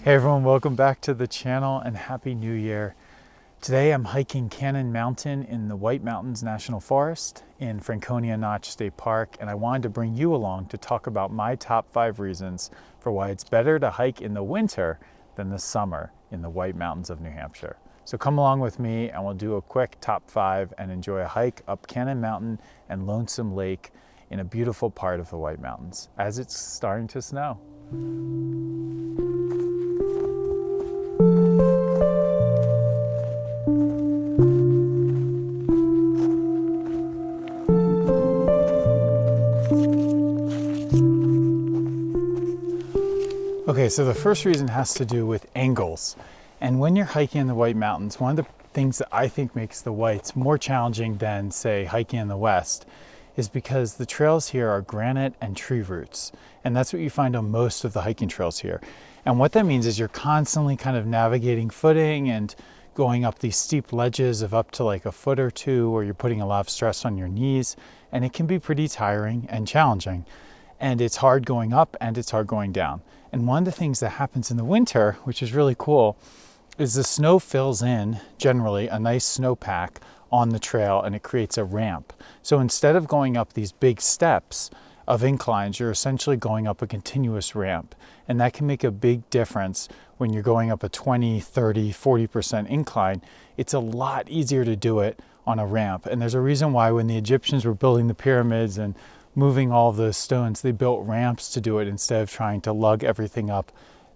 Hey everyone, welcome back to the channel and Happy New Year. Today I'm hiking Cannon Mountain in the White Mountains National Forest in Franconia Notch State Park, and I wanted to bring you along to talk about my top 5 reasons for why it's better to hike in the winter than the summer in the White Mountains of New Hampshire. So come along with me and we'll do a quick top 5 and enjoy a hike up Cannon Mountain and Lonesome Lake in a beautiful part of the White Mountains as it's starting to snow. Okay, so the first reason has to do with angles. And when you're hiking in the White Mountains, one of the things that I think makes the Whites more challenging than, say, hiking in the West is because the trails here are granite and tree roots. And that's what you find on most of the hiking trails here. And what that means is you're constantly kind of navigating footing and going up these steep ledges of up to like a foot or two, where you're putting a lot of stress on your knees. And it can be pretty tiring and challenging. And it's hard going up and it's hard going down. And one of the things that happens in the winter, which is really cool, is the snow fills in, generally, a nice snowpack on the trail, and it creates a ramp. So instead of going up these big steps of inclines, you're essentially going up a continuous ramp. And that can make a big difference when you're going up a 20, 30, 40% incline. It's a lot easier to do it on a ramp. And there's a reason why when the Egyptians were building the pyramids and moving all of those stones, they built ramps to do it instead of trying to lug everything up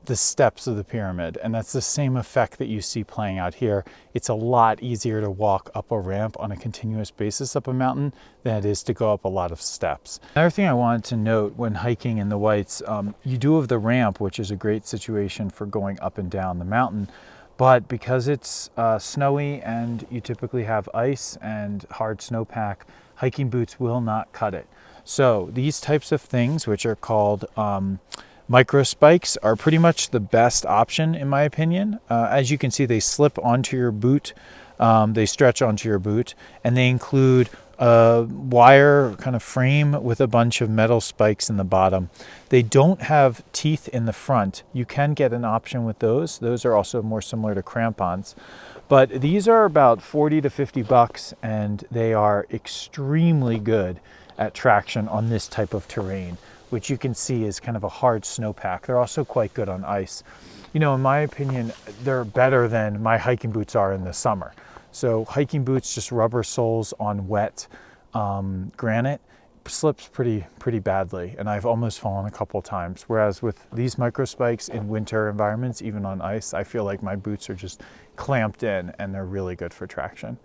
the steps of the pyramid. And that's the same effect that you see playing out here. It's a lot easier to walk up a ramp on a continuous basis up a mountain than it is to go up a lot of steps. Another thing I wanted to note when hiking in the Whites, you do have the ramp, which is a great situation for going up and down the mountain. But because it's snowy and you typically have ice and hard snowpack, hiking boots will not cut it. So these types of things, which are called micro spikes, are pretty much the best option in my opinion. As you can see, they slip onto your boot, they stretch onto your boot, and they include a wire kind of frame with a bunch of metal spikes in the bottom. They don't have teeth in the front. You can get an option with those. Those are also more similar to crampons. But these are about 40 to 50 bucks, and they are extremely good at traction on this type of terrain, which you can see is kind of a hard snowpack. They're also quite good on ice. You know, in my opinion, they're better than my hiking boots are in the summer. So hiking boots, just rubber soles on wet granite, slips pretty badly, and I've almost fallen a couple times. Whereas with these micro spikes in winter environments, even on ice, I feel like my boots are just clamped in and they're really good for traction.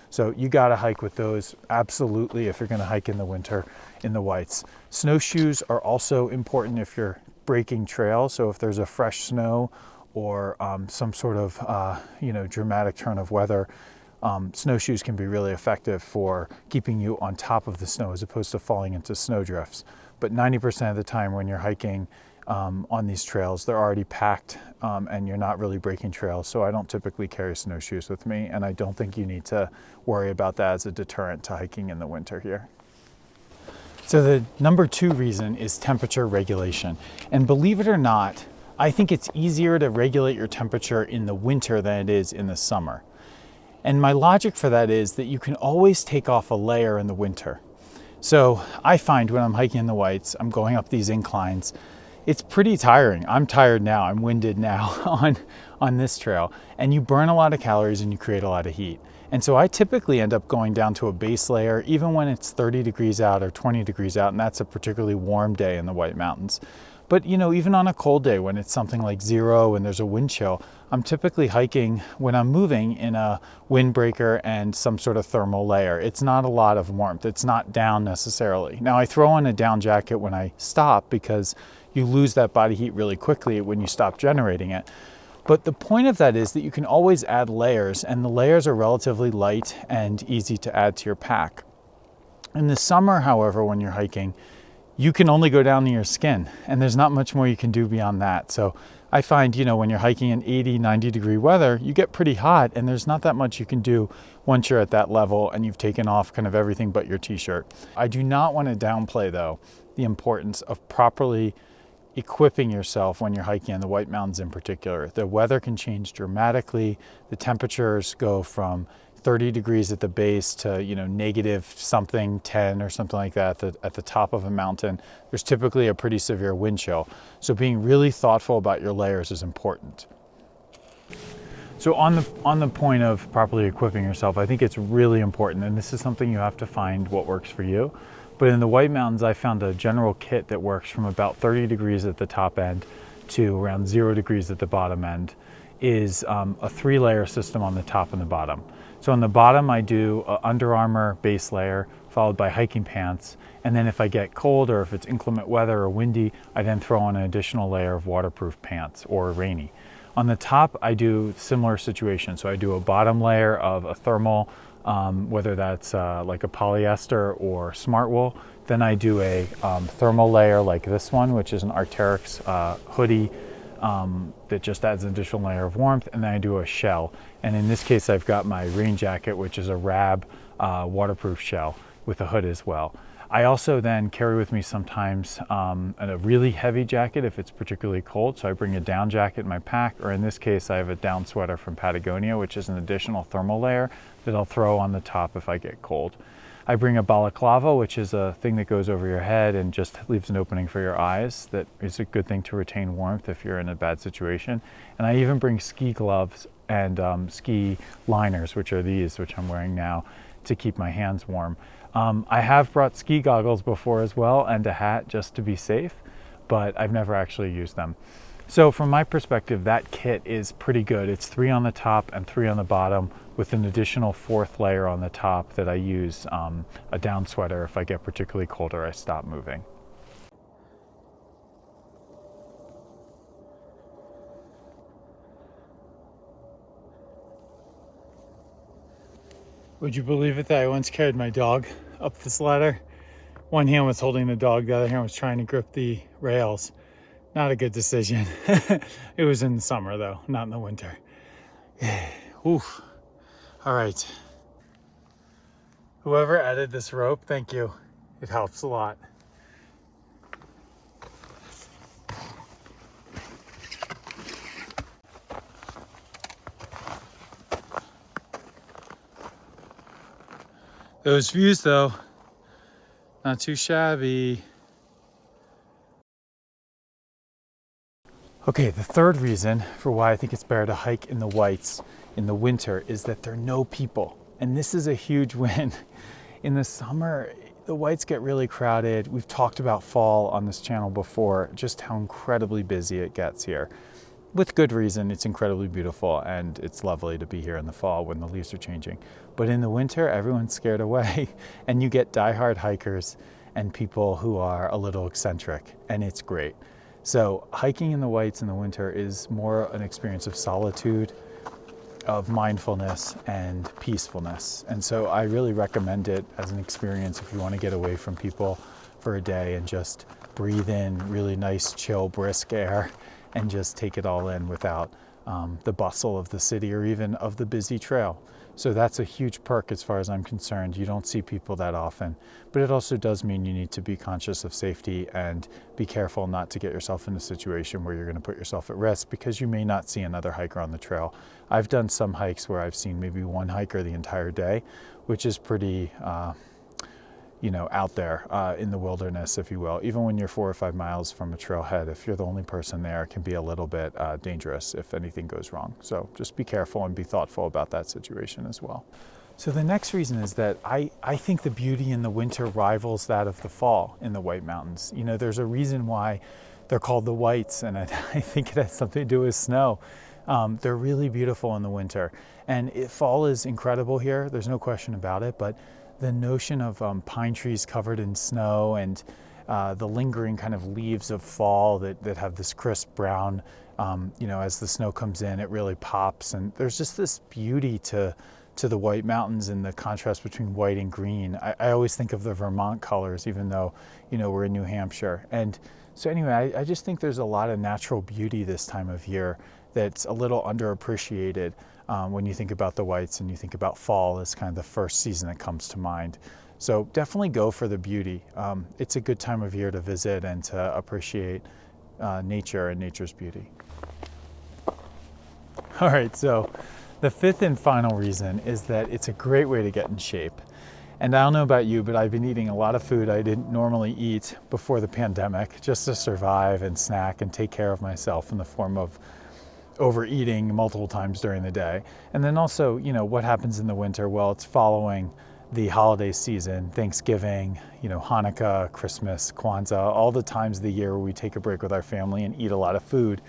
So you gotta hike with those, absolutely, if you're gonna hike in the winter in the Whites. Snowshoes are also important if you're breaking trail. So if there's a fresh snow or some sort of dramatic turn of weather, snowshoes can be really effective for keeping you on top of the snow as opposed to falling into snowdrifts. But 90% of the time when you're hiking on these trails, they're already packed and you're not really breaking trails. So I don't typically carry snowshoes with me, and I don't think you need to worry about that as a deterrent to hiking in the winter here. So the number 2 reason is temperature regulation. And believe it or not, I think it's easier to regulate your temperature in the winter than it is in the summer. And my logic for that is that you can always take off a layer in the winter. So I find when I'm hiking in the Whites, I'm going up these inclines, it's pretty tiring. I'm tired now, I'm winded now on this trail. And you burn a lot of calories and you create a lot of heat. And so I typically end up going down to a base layer, even when it's 30 degrees out or 20 degrees out, and that's a particularly warm day in the White Mountains. But you know, even on a cold day when it's something like 0 and there's a wind chill, I'm typically hiking when I'm moving in a windbreaker and some sort of thermal layer. It's not a lot of warmth. It's not down necessarily. Now I throw on a down jacket when I stop because you lose that body heat really quickly when you stop generating it. But the point of that is that you can always add layers, and the layers are relatively light and easy to add to your pack. In the summer, however, when you're hiking, you can only go down to your skin, and there's not much more you can do beyond that. So I find, when you're hiking in 80, 90 degree weather, you get pretty hot, and there's not that much you can do once you're at that level and you've taken off kind of everything but your t-shirt. I do not want to downplay, though, the importance of properly equipping yourself when you're hiking in the White Mountains in particular. The weather can change dramatically. The temperatures go from 30 degrees at the base to negative something 10 or something like that at the top of a mountain. There's typically a pretty severe wind chill. So being really thoughtful about your layers is important. So on the point of properly equipping yourself, I think it's really important, and this is something you have to find what works for you. But in the White Mountains, I found a general kit that works from about 30 degrees at the top end to around 0 degrees at the bottom end. Is a 3-layer system on the top and the bottom. So on the bottom, I do an Under Armour base layer followed by hiking pants. And then if I get cold or if it's inclement weather or windy, I then throw on an additional layer of waterproof pants or rainy. On the top, I do similar situation. So I do a bottom layer of a thermal, whether that's like a polyester or smart wool. Then I do a thermal layer like this one, which is an Arc'teryx hoodie that just adds an additional layer of warmth. And then I do a shell. And in this case, I've got my rain jacket, which is a Rab waterproof shell with a hood as well. I also then carry with me sometimes a really heavy jacket if it's particularly cold. So I bring a down jacket in my pack, or in this case, I have a down sweater from Patagonia, which is an additional thermal layer that I'll throw on the top if I get cold. I bring a balaclava, which is a thing that goes over your head and just leaves an opening for your eyes. That is a good thing to retain warmth if you're in a bad situation. And I even bring ski gloves and ski liners, which are these, which I'm wearing now, to keep my hands warm. I have brought ski goggles before as well, and a hat just to be safe, but I've never actually used them. So from my perspective, that kit is pretty good. It's 3 on the top and 3 on the bottom, with an additional 4th layer on the top that I use a down sweater if I get particularly cold or I stop moving. Would you believe it that I once carried my dog up this ladder? One hand was holding the dog, the other hand was trying to grip the rails. Not a good decision. It was in the summer though, not in the winter. Oof. All right. Whoever added this rope, thank you. It helps a lot. Those views though, not too shabby. Okay, the third reason for why I think it's better to hike in the Whites in the winter is that there are no people. And this is a huge win. In the summer, the Whites get really crowded. We've talked about fall on this channel before, just how incredibly busy it gets here. With good reason, it's incredibly beautiful and it's lovely to be here in the fall when the leaves are changing. But in the winter, everyone's scared away and you get diehard hikers and people who are a little eccentric, and it's great. So hiking in the Whites in the winter is more an experience of solitude, of mindfulness and peacefulness. And so I really recommend it as an experience if you want to get away from people for a day and just breathe in really nice, chill, brisk air and just take it all in without the bustle of the city or even of the busy trail. So that's a huge perk as far as I'm concerned. You don't see people that often, but it also does mean you need to be conscious of safety and be careful not to get yourself in a situation where you're going to put yourself at risk because you may not see another hiker on the trail. I've done some hikes where I've seen maybe one hiker the entire day, which is pretty, out there in the wilderness, if you will. Even when you're 4 or 5 miles from a trailhead, if you're the only person there, it can be a little bit dangerous if anything goes wrong. So just be careful and be thoughtful about that situation as well. So the next reason is that I think the beauty in the winter rivals that of the fall in the White Mountains. You know, there's a reason why they're called the Whites, and I think it has something to do with snow. They're really beautiful in the winter. And fall is incredible here, there's no question about it, but the notion of pine trees covered in snow and the lingering kind of leaves of fall that have this crisp brown. As the snow comes in, it really pops, and there's just this beauty to the White Mountains and the contrast between white and green. I always think of the Vermont colors, even though, we're in New Hampshire. And so anyway, I just think there's a lot of natural beauty this time of year that's a little underappreciated when you think about the whites and you think about fall as kind of the first season that comes to mind. So definitely go for the beauty. It's a good time of year to visit and to appreciate nature and nature's beauty. All right, so the fifth and final reason is that it's a great way to get in shape. And I don't know about you, but I've been eating a lot of food I didn't normally eat before the pandemic, just to survive and snack and take care of myself in the form of overeating multiple times during the day. And then also, what happens in the winter? Well, it's following the holiday season, Thanksgiving, Hanukkah, Christmas, Kwanzaa, all the times of the year where we take a break with our family and eat a lot of food.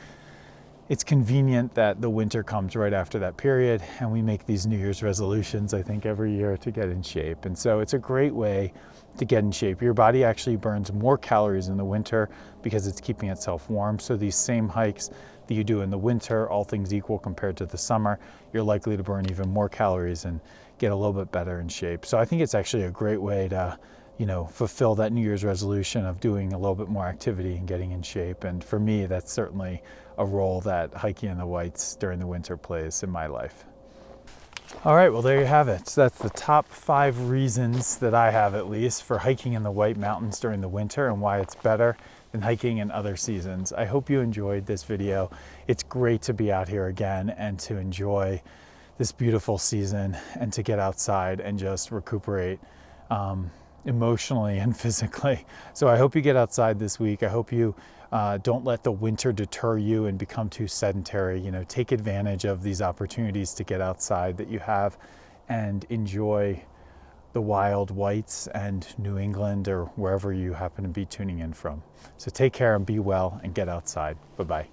It's convenient that the winter comes right after that period, and we make these New Year's resolutions, I think, every year to get in shape. And so it's a great way to get in shape. Your body actually burns more calories in the winter because it's keeping itself warm. So these same hikes that you do in the winter, all things equal compared to the summer, you're likely to burn even more calories and get a little bit better in shape. So I think it's actually a great way to fulfill that New Year's resolution of doing a little bit more activity and getting in shape. And for me, that's certainly a role that hiking in the whites during the winter plays in my life. All right, well, there you have it. So that's the top 5 reasons that I have, at least, for hiking in the White Mountains during the winter and why it's better than hiking in other seasons. I hope you enjoyed this video. It's great to be out here again and to enjoy this beautiful season and to get outside and just recuperate emotionally and physically. So I hope you get outside this week. I hope you don't let the winter deter you and become too sedentary. Take advantage of these opportunities to get outside that you have and enjoy the wild whites and New England or wherever you happen to be tuning in from. So take care and be well and get outside. Bye-bye.